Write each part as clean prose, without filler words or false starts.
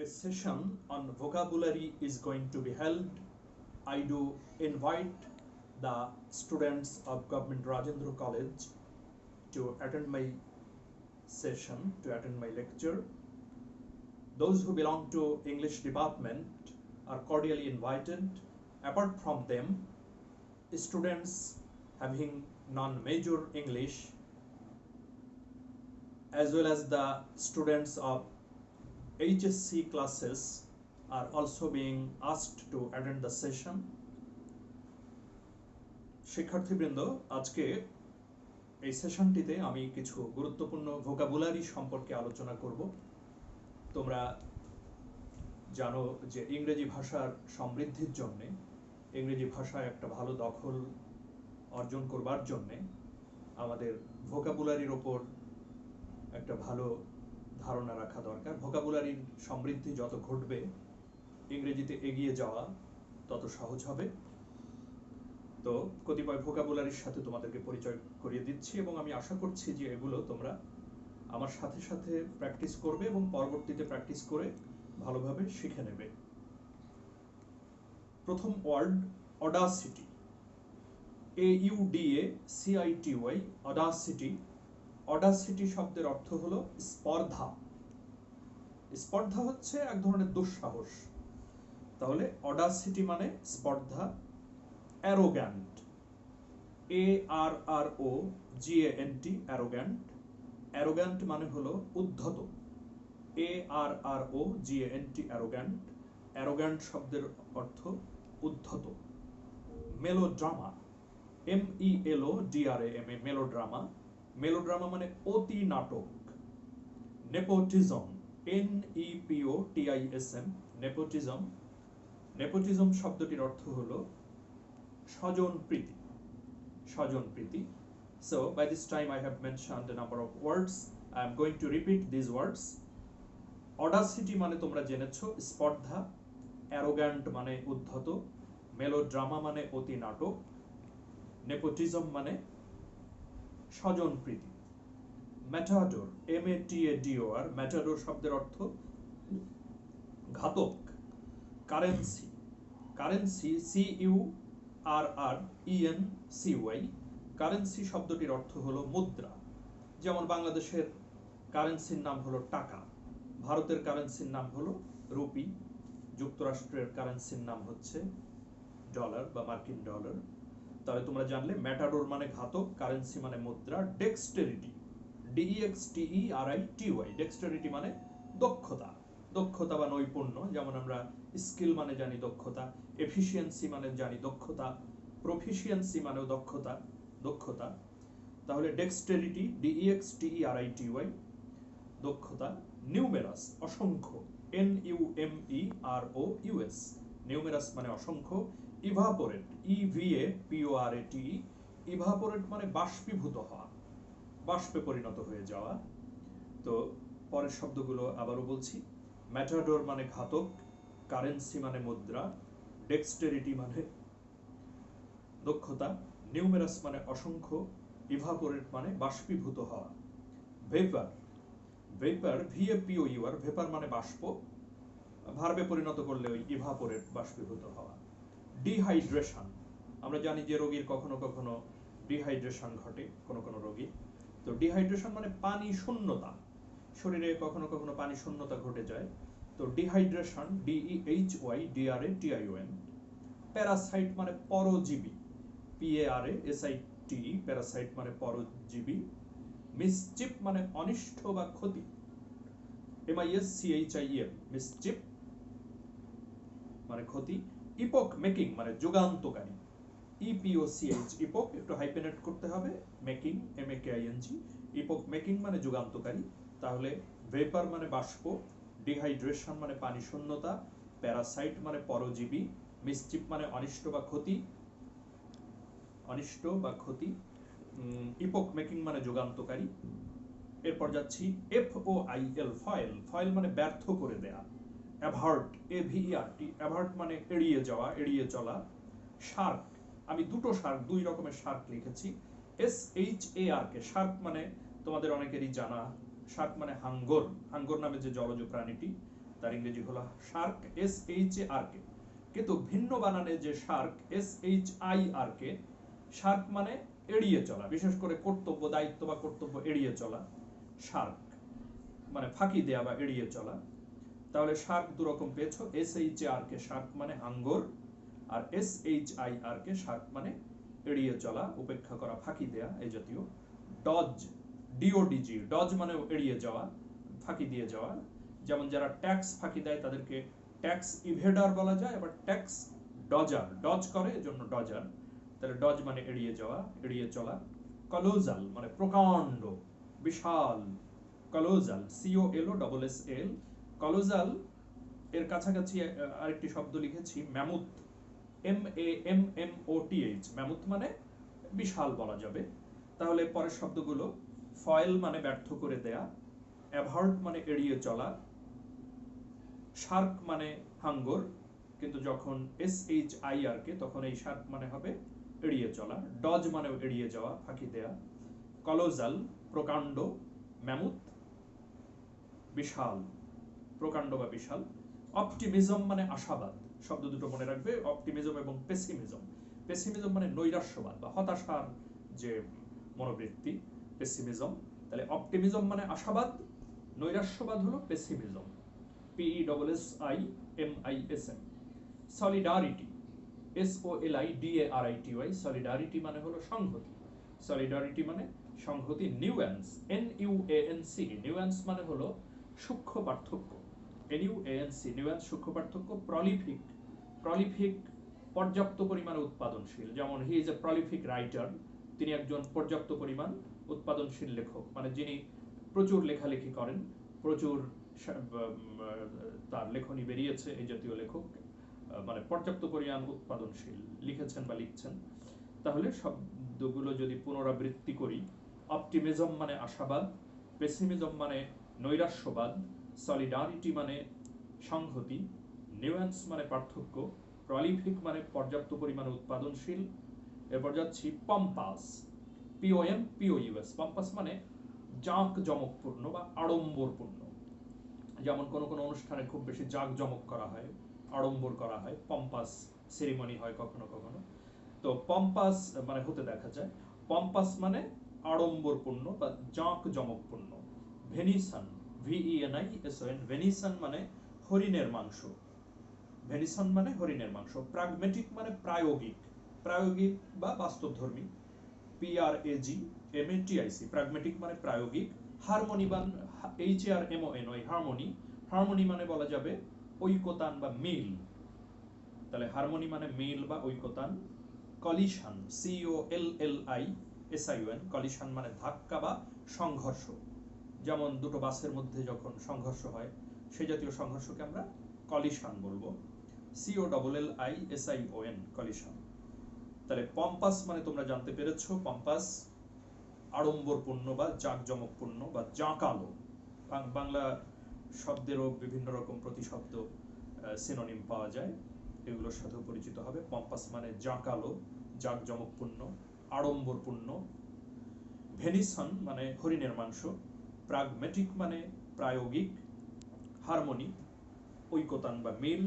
A session on vocabulary is going to be held. I do invite the students of Government Rajendra College to attend my session, to attend my lecture. Those who belong to English department are cordially invited. Apart from them, students having non-major English as well as the students of HSC classes are also being asked to attend the session. শিক্ষার্থীবৃন্দ, আজকে এই সেশনটিতে আমি কিছু গুরুত্বপূর্ণ vocabulary সম্পর্কে আলোচনা করব। তোমরা জানো যে ইংরেজি ভাষার সমৃদ্ধির জন্য, ইংরেজি ভাষায় একটা ভালো দখল অর্জন করবার জন্য আমাদের ভোকাবুলারির ওপর একটা ভালো ধারণা রাখা দরকার। ভোকাবুলারির সমৃদ্ধি যত ঘটবে, ইংরেজিতে এগিয়ে যাওয়া তত সহজ হবে। তো কতিপয় ভোকাবুলারির সাথে তোমাদেরকে পরিচয় করিয়ে দিচ্ছি এবং আমি আশা করছি যে এগুলো তোমরা আমার সাথে সাথে প্র্যাকটিস করবে এবং পরবর্তীতে প্র্যাকটিস করে ভালোভাবে শিখে নেবে। প্রথম word audacity, AUDACITY, audacity. Audacity শব্দের অর্থ হলো স্পর্ধা। স্পর্ধা হচ্ছে এক ধরনের দুঃসাহস। তাহলে অডাসিটি মানে স্পর্ধা। Arrogant, ARROGANT, arrogant. অ্যারোগ্যান্ট মানে হলো উদ্ধত, ARROGANT, অ্যারোগ্যান্ট। অ্যারোগ্যান্ট শব্দের অর্থ উদ্ধত। Melodrama, MELODRAMA, melodrama. মেলোড্রামা মানে অতি নাটক। Nepotism, NEPOTISM, nepotism. নেপোটিজম শব্দটির অর্থ হলো স্বজনপ্রীতি, স্বজনপ্রীতি। So by this time I have mentioned a number of words. I am going to repeat these words. Audacity মানে তোমরা জেনেছো স্পর্ধা, arrogant মানে উদ্ধত, মেলোড্রামা মানে অতি নাটক, নেপোটিজম মানে স্বজনপ্রীতি। ম্যাটাডোর, MATADOR, ম্যাটাডোর শব্দের অর্থ ঘাতক। কারেন্সি, কারেন্সি CURRENCY, কারেন্সি শব্দটির অর্থ হলো মুদ্রা। যেমন বাংলাদেশের কারেন্সির নাম হলো টাকা, ভারতের কারেন্সির নাম হলো রুপি, যুক্তরাষ্ট্রের কারেন্সির নাম হচ্ছে ডলার বা মার্কিন ডলার। তাহলে তোমরা জানলে ম্যাটাডোর মানে ঘাতক, কারেন্সি মানে মুদ্রা। ডেক্সটেরিটি, DEXTERITY, ডেক্সটেরিটি মানে দক্ষতা, দক্ষতা বা নৈপুণ্য। যেমন আমরা স্কিল মানে জানি দক্ষতা, এফিসিয়েন্সি মানে জানি দক্ষতা, প্রফিসিয়েন্সি মানেও দক্ষতা, দক্ষতা। তাহলে ডেক্সটেরিটি, DEXTERITY, দক্ষতা। নিউমেরাস, অসংখ্য, NUMEROUS, নিউমেরাস মানে অসংখ্য। ইভাপোরেট, EVAPORATE, ইভাপোরেট মানে বাষ্পীভূত হওয়া, বাষ্পে পরিণত হয়ে যাওয়া। তো পরের শব্দগুলো আবারও বলছি। ম্যাটাডোর মানে ঘাতক, কারেন্সি মানে মুদ্রা, ডেক্সটেরিটি মানে দক্ষতা, নিউমেরাস মানে অসংখ্য, ইভাপোরেট মানে বাষ্পীভূত হওয়া। ভেপার, ভেপার VAPOUR, ভেপার মানে বাষ্প, ভার্বে পরিণত করলে ওই ইভাপোরেট, বাষ্পীভূত হওয়া। ডিহাইড্রেশন, আমরা জানি যে রোগীর কখনো কখনো ডিহাইড্রেশন ঘটে কোনো কোনো রোগী। তো ডিহাইড্রেশন মানে পানি শূন্যতা, শরীরে কখনো কখনো পানি শূন্যতা ঘটে যায়। তো ডিহাইড্রেশন, DEHYDRATION। প্যারাসাইট মানে পরজীবী, PARASITE, প্যারাসাইট মানে পরজীবী। মিসচিপ মানে অনিষ্ট বা ক্ষতি, MISCHIF, মিসচিপ মানে ক্ষতি। ইপক মেকিং মানে যুগান্তকারী, EPOCH, ইপক একটু হাইপেনেট করতে হবে, মেকিং MAKING, ইপক মেকিং মানে যুগান্তকারী। তাহলে ভেপার মানে বাষ্প, ডিহাইড্রেশন মানে পানি শূন্যতা, প্যারাসাইট মানে পরজীবী, মিসচিপ মানে অনিষ্ট বা ক্ষতি, অনিষ্ট বা ক্ষতি, ইপক মেকিং মানে যুগান্তকারী। এরপর যাচ্ছি FOIL, ফয়েল, ফয়েল মানে ব্যর্থ করে দেয়া। অ্যাভার্ট, AVERT, অ্যাভার্ট মানে এড়িয়ে যাওয়া, এড়িয়ে চলা। শার্ক, আমি দুটো শার্ক, দুই রকমের শার্ক লিখেছি। SHARK, শার্ক মানে তোমাদের অনেকেরই জানা, শার্ক মানে হাঙ্গর, হাঙ্গর নামে যে জলজ প্রাণীটি, তার ইংরেজি হলো শার্ক, SHARK। কিন্তু ভিন্ন বানানে যে শার্ক, SHIRK, শার্ক মানে এড়িয়ে চলা, বিশেষ করে কর্তব্য, দায়িত্ব বা কর্তব্য এড়িয়ে চলা। শার্ক মানে ফাঁকি দেয়া বা এড়িয়ে চলা। তাহলে শার্ক দুরকম পেয়েছো, SHARK শার্ক মানে হাঙ্গর, আর SHIRK শার্ক মানে এড়িয়ে চলা, উপেক্ষা করা, ফাঁকি দেয়া এই জাতীয়। ডজ, DODG, ডজ মানে এড়িয়ে যাওয়া, ফাঁকি দিয়ে যাওয়া। যেমন যারা ট্যাক্স ফাঁকি দেয় তাদেরকে ট্যাক্স ইভেডার বলা যায়, আবার ট্যাক্স ডজার, ডজ করে এজন্য ডজার। তাহলে ডজ মানে এড়িয়ে যাওয়া, এড়িয়ে চলা। কলোজাল মানে প্রকাণ্ড, বিশাল, কলোজাল, COLOSSL। কলোজাল এর কাছাকাছি আরেকটি শব্দ লিখেছি, ম্যামুথ, MAMMOTH, ম্যামুথ মানে বিশাল বলা যাবে। তাহলে পরের শব্দগুলো, ফয়েল মানে ব্যর্থ করে দেয়া, অ্যাভার্ট মানে এড়িয়ে চলা, শার্ক মানে হাঙ্গর, কিন্তু যখন SHIRK তখন এই শার্ক মানে হবে এড়িয়ে চলা। ডজ মানে এড়িয়ে যাওয়া, ফাঁকি দেয়া। কলোজাল প্রকাণ্ড, ম্যামুথ বিশাল, প্রকাণ্ড বা বিশাল। অপটিমিজম মানে আশাবাদ, শব্দ দুটো মনে রাখবে, অপটিমিজম এবং পেসিমিজম। পেসিমিজম মানে নৈরাশ্যবাদ বা হতাশার যে মনোবৃত্তি, পেসিমিজম। তাহলে অপটিমিজম মানে আশাবাদ, নৈরাশ্যবাদ হলো pessimism, PESSIMISM। Solidarity, SOLIDARITY, solidarity মানে হলো সংহতি, সলিডারিটি মানে সংহতি। নিউয়ান্স, NUANC, নিউয়ান্স মানে হলো সূক্ষ্ম পার্থক্য, NUANC, নিউয়ান্স সূক্ষ্ম পার্থক্য। প্রলিফিক, প্রলিফিক পর্যাপ্ত পরিমাণে উৎপাদনশীল, যেমন he is a prolific writer, তিনি একজন পর্যাপ্ত পরিমাণ উৎপাদনশীল লেখক, মানে যিনি প্রচুর লেখালেখি করেন, প্রচুর তার লেখনী বেরিয়েছে, এই জাতীয় লেখক, মানে পর্যাপ্ত পরিমাণ উৎপাদনশীল, লিখেছেন বা লিখছেন। তাহলে শব্দগুলো যদি পুনরাবৃত্তি করি, অপটিমিজম মানে আশাবাদ, পেসিমিজম মানে নৈরাশ্যবাদ, সলিডারিটি মানে সংহতি, নিউয়ান্স মানে পার্থক্য, প্রলিফিক মানে পর্যাপ্ত পরিমাণে উৎপাদনশীল। এরপর যাচ্ছি পম্পাস, POMPOUS, পম্পাস মানে জাঁকজমকপূর্ণ বা আড়ম্বরপূর্ণ। যেমন কোনো কোনো অনুষ্ঠানে খুব বেশি জাঁকজমক করা হয়, আড়ম্বর করা হয়, পম্পাস সেরিমনি হয় কখনো কখনো। তো পম্পাস মানে হতে দেখা যায়, পম্পাস মানে আড়ম্বরপূর্ণ বা জাঁকজমকপূর্ণ। ভেনিসন, VENISON, ভেনিসন মানে হরিণের মাংস, ভেনিসন মানে হরিণের মাংস। প্রাগমেটিক মানে প্রায়োগিক, প্রায়োগিক বা বাস্তবধর্মী, PRAGMATIC, প্রাগমেটিক মানে প্রায়োগিক। হারমোনি বা HARMONY, হারমোনি, হারমোনি মানে বলা যাবে ঐকতান বা মিল, তাহলে হারমোনি মানে মিল বা ঐকতান। কলিশন, COLLISION, কলিশন মানে ধাক্কা বা সংঘর্ষ, যেমন দুটো বাসের মধ্যে যখন সংঘর্ষ হয় সেই জাতীয় সংঘর্ষকে আমরা কলিশন বলবো, COLLISION, কলিশন। তাহলে পম্পাস মানে তোমরা জানতে পেরেছো, পম্পাস আড়ম্বরপূর্ণ বা জাঁকজমকপূর্ণ বা জাঁকালো। বাংলা শব্দেরও বিভিন্ন রকম প্রতিশব্দ সিনোনিম পাওয়া যায়, এগুলোর সাথেও পরিচিত হবে। পম্পাস মানে জাঁকালো, জাঁকজমকপূর্ণ, আড়ম্বরপূর্ণ। ভেনিসন মানে হরিণের মাংস, প্রাগমেটিক মানে প্রায়োগিক, হারমোনি ঐকতান বা মিল।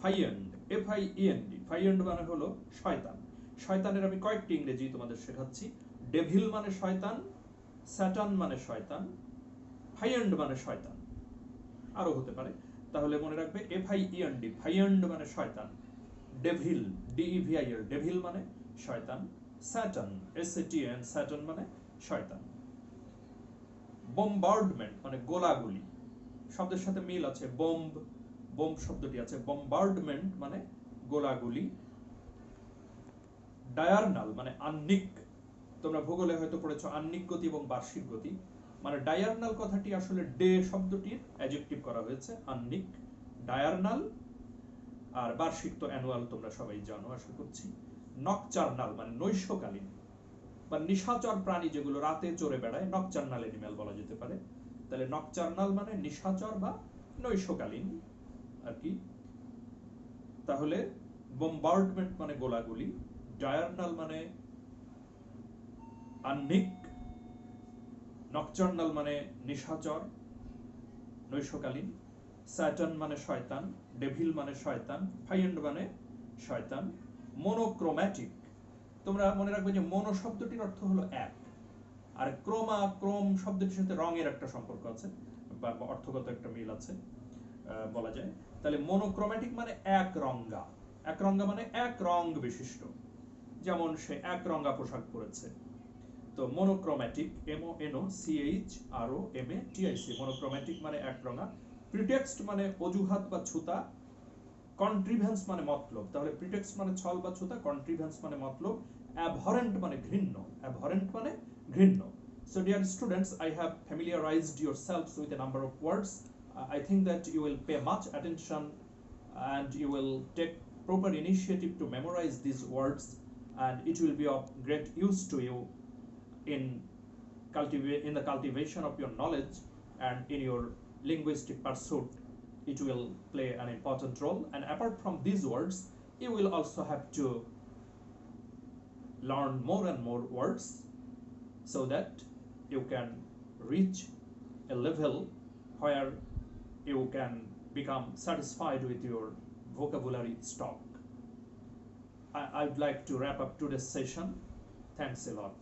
ফাইয়েন্ড, FIEND, ফাইয়েন্ড মানে হলো শয়তান। শয়তানের আমি কয়েকটি ইংরেজি তোমাদের শেখাচ্ছি। ডেভিল মানে শয়তান, স্যাটান মানে শয়তান, ফাইয়েন্ড মানে শয়তান, আরো হতে পারে। তাহলে মনে রাখবে FIEND, ফাইয়েন্ড মানে শয়তান, ডেভিল, DEVIL, ডেভিল মানে শয়তান, স্যাটান, SATAN, স্যাটান মানে শয়তান। বোমবার্ডমেন্ট মানে গোলাগুলি, শব্দের সাথে মিল আছে, বোম্ব, বোম্ব শব্দটি আছে, বোমবার্ডমেন্ট মানে গোলাগুলি। ডায়ারনাল মানে আহ্নিক, তোমরা ভূগোলে হয়তো পড়েছো আহ্নিক গতি এবং বার্ষিক গতি, মানে ডায়ারনাল কথাটি আসলে ডে শব্দটির অ্যাডজেক্টিভ করা হয়েছে, আহ্নিক, ডায়ারনাল। আর বার্ষিক তো অ্যানুয়াল, তোমরা সবাই জানো আশা করছি। নকচার্নাল মানে নৈশকালীন বা নিশাচর প্রাণী যেগুলো রাতে চড়ে বেড়ায়, নকচার্নাল অ্যানিম্যাল বলা যেতে পারে। তাহলে নকচার্নাল মানে নিশাচর বা নৈশকালীন আর কি। তাহলে বোমবার্ডমেন্ট মানে গোলাগুলি, ডায়ারনাল মানে আহ্নিক, নকচার্নাল মানে নিশাচর নৈশকালীন, স্যাটান মানে শয়তান, ডেভিল মানে শয়তান, ফাইন্ড মানে শয়তান। মোনোক্রোম্যাটিক, তোমরা মনে রাখবে যে মোনো শব্দটির অর্থ হলো এক, আর ক্রোম শব্দটির সাথে রঙের একটা সম্পর্ক আছে বা অর্থগত একটা মিল আছে বলা যায়। তাহলে মোনোক্রোম্যাটিক মানে এক রঙা, এক রঙা মানে এক রং বিশিষ্ট, যেমন সে এক রঙা পোশাক পরেছে। তো মোনোক্রোম্যাটিক, MONOCHROMATIC, মোনোক্রোম্যাটিক মানে এক রঙা। প্রিটেক্সট মানে অজুহাত বা ছুতা, কন্ট্রিভেন্স মানে মতলব, তাহলে প্রিটেক্সট মানে ছল বা ছুতা, কন্ট্রিভেন্স মানে মতলব, অ্যাবহরেন্ট মানে ঘৃণ্য, অ্যাবহরেন্ট মানে ঘৃণ্য। So dear students, I have familiarized yourselves with a number of words. I think that you will pay much attention and you will take proper initiative to memorize these words, and it will be of great use to you in the cultivation of your knowledge and in your linguistic pursuit. It will play an important role, and apart from these words, you will also have to learn more and more words so that you can reach a level where you can become satisfied with your vocabulary stock. I'd like to wrap up today's session. Thanks a lot.